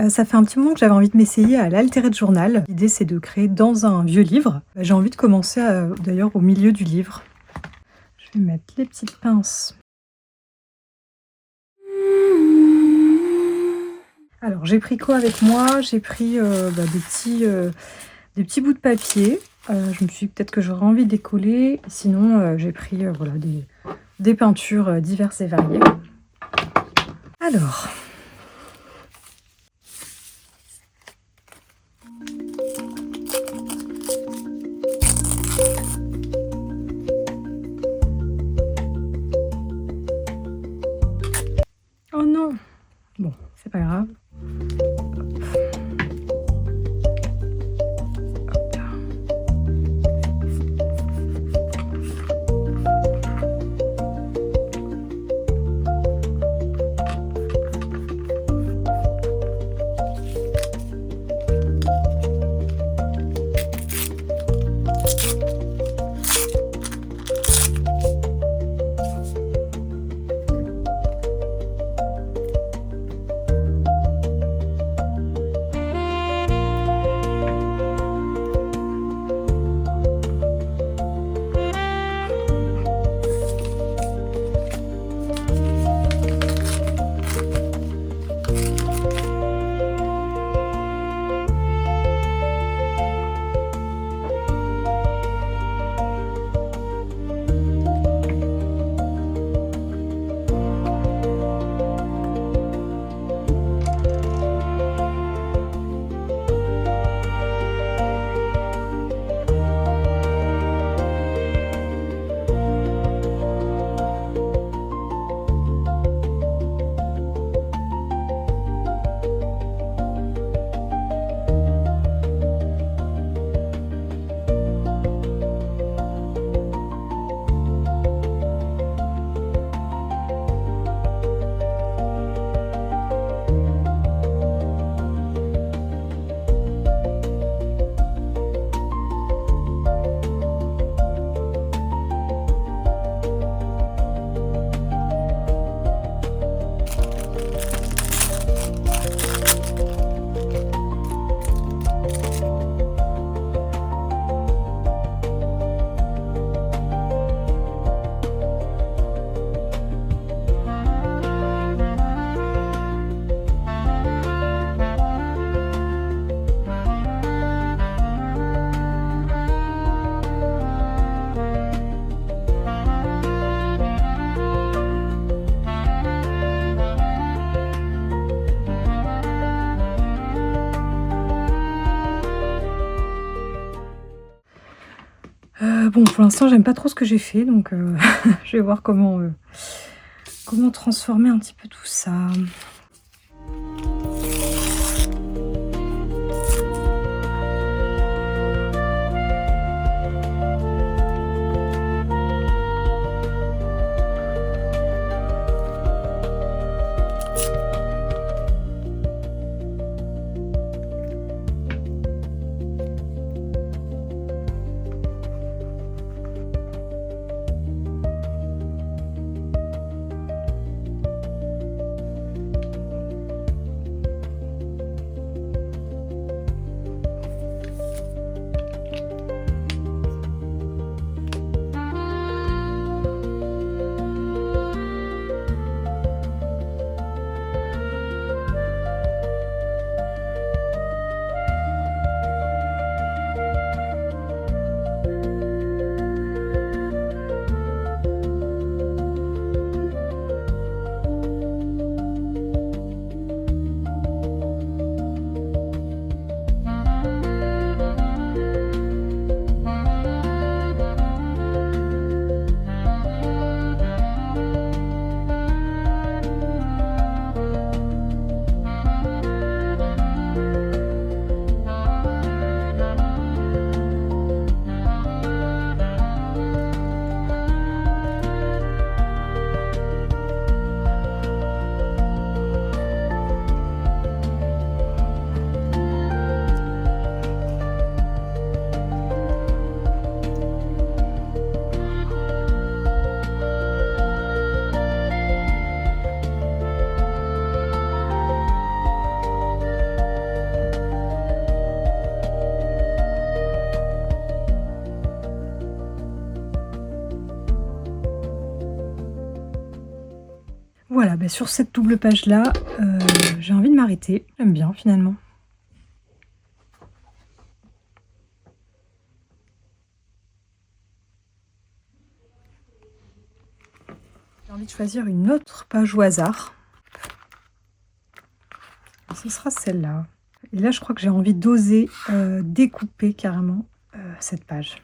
Ça fait un petit moment que j'avais envie de m'essayer à l'alterette journal. L'idée, c'est de créer dans un vieux livre. J'ai envie de commencer, d'ailleurs au milieu du livre. Je vais mettre les petites pinces. Alors, j'ai pris quoi avec moi? J'ai pris, des petits bouts de papier. Je me suis dit peut-être que j'aurais envie de décoller. Sinon, j'ai pris, voilà, des peintures, diverses et variées. Alors, oh non! Bon, c'est pas grave. Bon, pour l'instant, j'aime pas trop ce que j'ai fait, donc je vais voir comment transformer un petit peu tout ça. bah, sur cette double page-là, j'ai envie de m'arrêter. J'aime bien finalement. J'ai envie de choisir une autre page au hasard. Et ce sera celle-là. Et là, je crois que j'ai envie d'oser découper carrément cette page.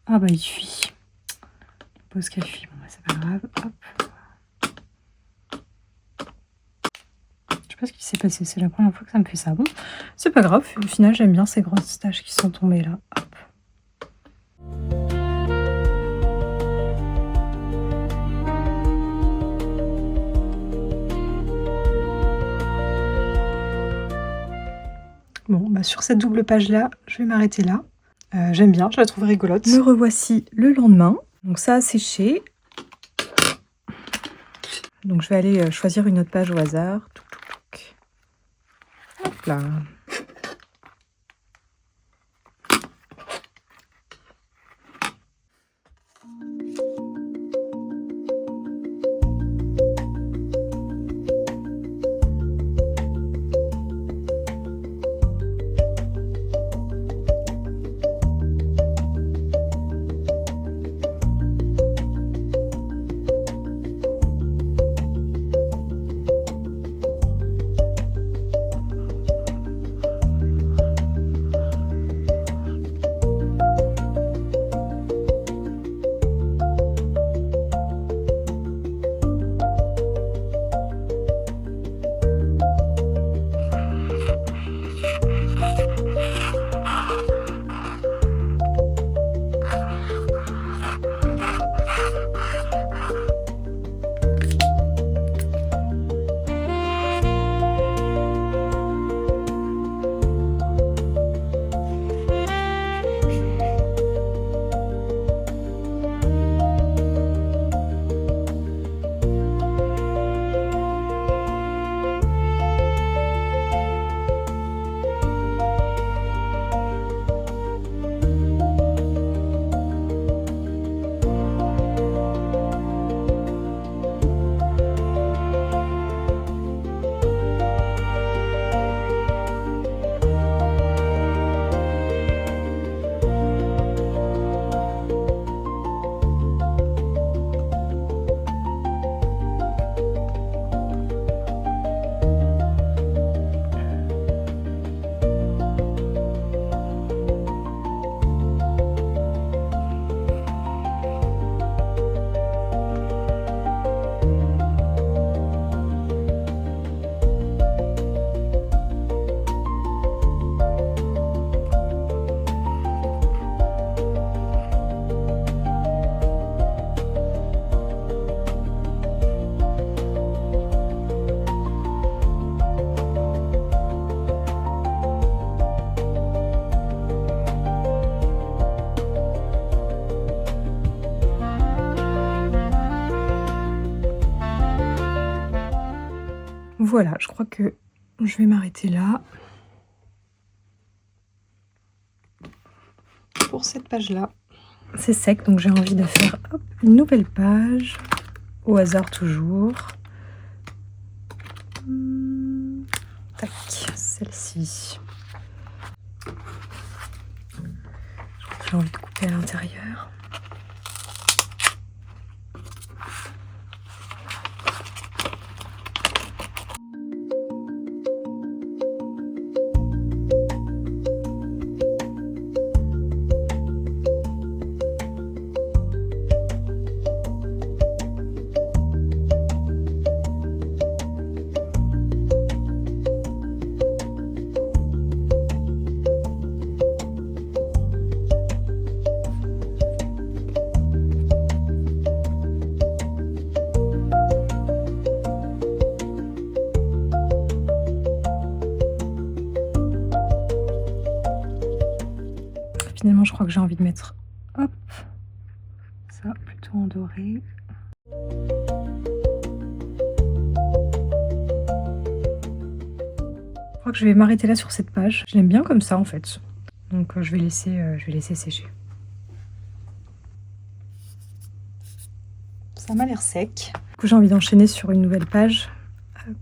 Ah bah il fuit. Je suppose qu'elle fuit. Bon bah c'est pas grave. Hop. Je sais pas ce qui s'est passé. C'est la première fois que ça me fait ça. Bon, c'est pas grave. Au final, j'aime bien ces grosses taches qui sont tombées là. Hop. Bon, bah sur cette double page là, je vais m'arrêter là. J'aime bien, je la trouve rigolote. Me revoici le lendemain. Donc ça a séché. Donc je vais aller choisir une autre page au hasard. Hop là. voilà, je crois que je vais m'arrêter là. Pour cette page-là. C'est sec, donc j'ai envie de faire hop, une nouvelle page. Au hasard toujours. Tac, celle-ci. J'ai envie de couper à l'intérieur. Finalement, je crois que j'ai envie de mettre, hop, ça plutôt en doré. Je crois que je vais m'arrêter là sur cette page. Je l'aime bien comme ça en fait. Donc je vais laisser sécher. Ça m'a l'air sec. Du coup, j'ai envie d'enchaîner sur une nouvelle page. Hop.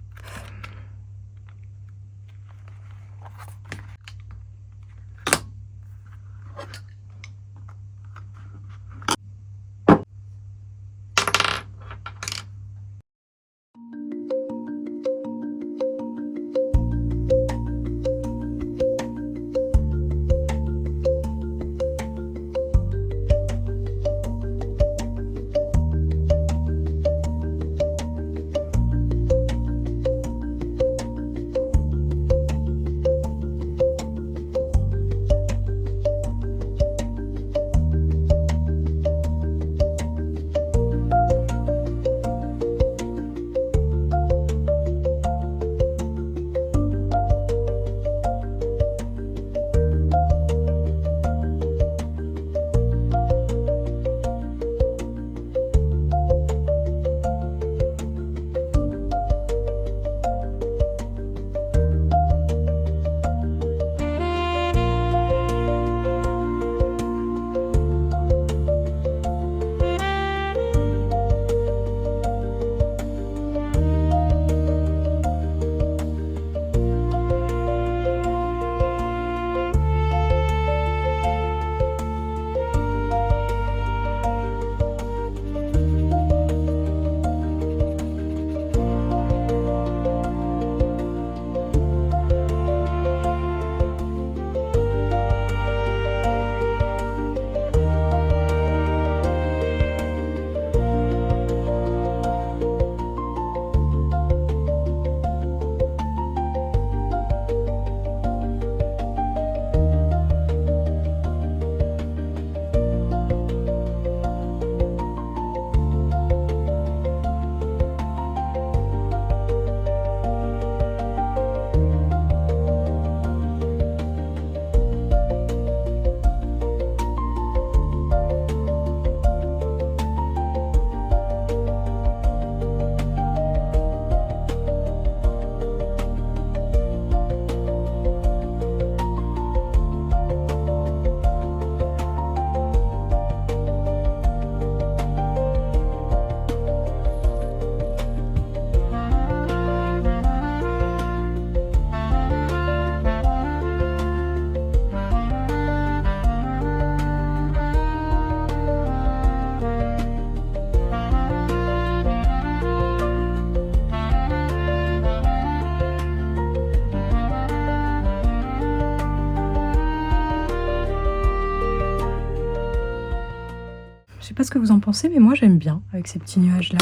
Je sais pas ce que vous en pensez, mais moi j'aime bien avec ces petits nuages là.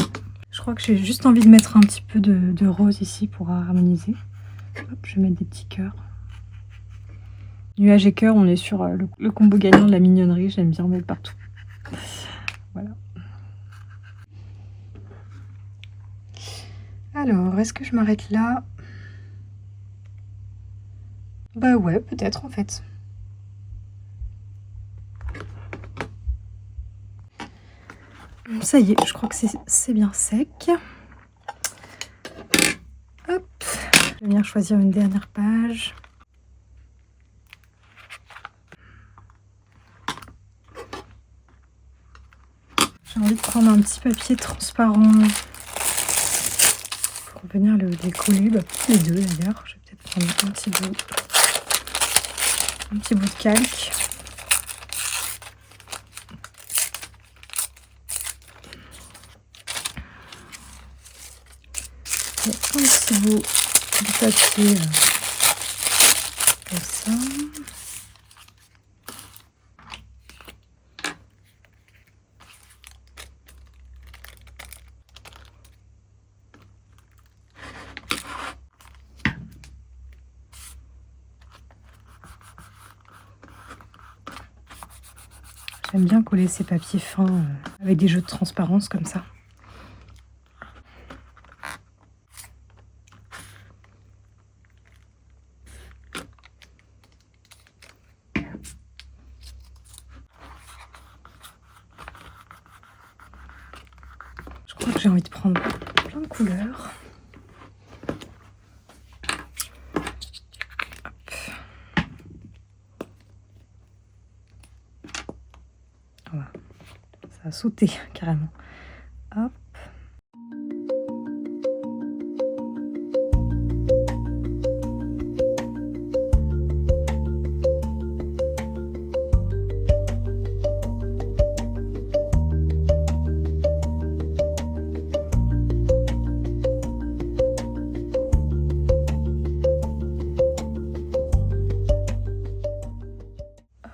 Je crois que j'ai juste envie de mettre un petit peu de rose ici pour harmoniser. Hop, je vais mettre des petits cœurs. Nuages et cœurs, on est sur le combo gagnant de la mignonnerie. J'aime bien en mettre partout. Voilà. Alors, est-ce que je m'arrête là? Bah ouais, peut-être en fait. Ça y est, je crois que c'est bien sec. Hop. Je vais venir choisir une dernière page. J'ai envie de prendre un petit papier transparent pour venir les coller, les deux d'ailleurs. Je vais peut-être prendre un petit bout de calque. Et un petit bout de papier comme ça. J'aime bien coller ces papiers fins avec des jeux de transparence comme ça. Je crois que j'ai envie de prendre plein de couleurs. Voilà. Ça a sauté carrément. Hop.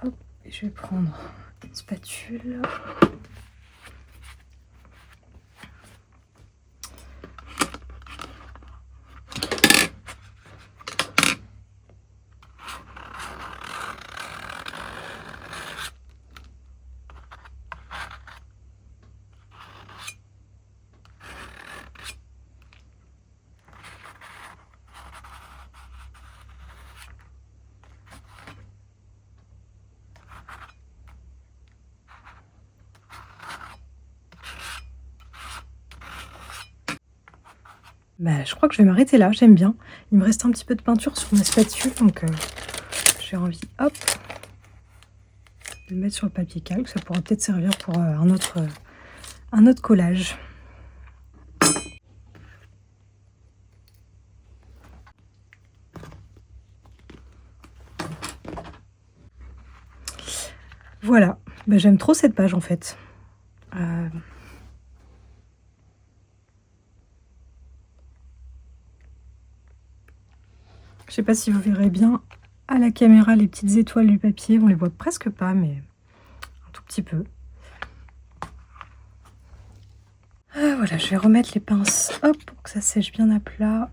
Hop. Et je vais prendre une spatule. Je crois que je vais m'arrêter là, j'aime bien. Il me reste un petit peu de peinture sur ma spatule, donc j'ai envie, hop, de le mettre sur le papier calque. Ça pourra peut-être servir pour un autre collage. Voilà, j'aime trop cette page en fait. Je sais pas si vous verrez bien à la caméra les petites étoiles du papier, on les voit presque pas, mais un tout petit peu. Voilà, je vais remettre les pinces, hop, pour que ça sèche bien à plat.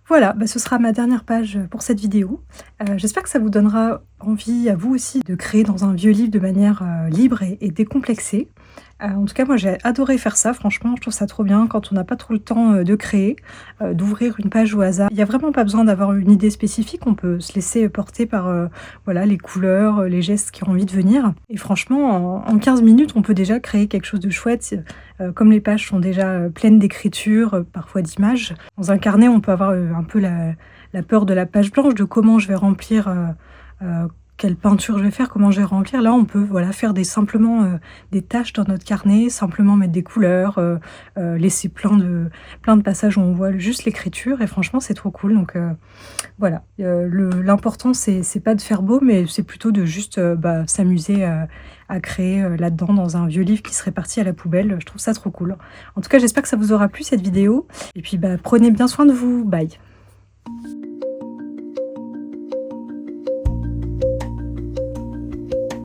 Voilà, ce sera ma dernière page pour cette vidéo. J'espère que ça vous donnera envie à vous aussi de créer dans un vieux livre de manière libre et décomplexée. En tout cas, moi j'ai adoré faire ça, franchement, je trouve ça trop bien quand on n'a pas trop le temps de créer, d'ouvrir une page au hasard. Il n'y a vraiment pas besoin d'avoir une idée spécifique, on peut se laisser porter par voilà, les couleurs, les gestes qui ont envie de venir. Et franchement, en 15 minutes, on peut déjà créer quelque chose de chouette. Comme les pages sont déjà pleines d'écriture, parfois d'images, dans un carnet, on peut avoir un peu la peur de la page blanche, de comment je vais remplir quelle peinture je vais faire, comment je vais remplir. Là, on peut voilà, faire simplement des tâches dans notre carnet, simplement mettre des couleurs, laisser plein de passages où on voit juste l'écriture. Et franchement, c'est trop cool. Donc voilà, l'important, c'est pas de faire beau, mais c'est plutôt de juste s'amuser à créer là-dedans, dans un vieux livre qui serait parti à la poubelle. Je trouve ça trop cool. En tout cas, j'espère que ça vous aura plu, cette vidéo. Et puis, prenez bien soin de vous. Bye!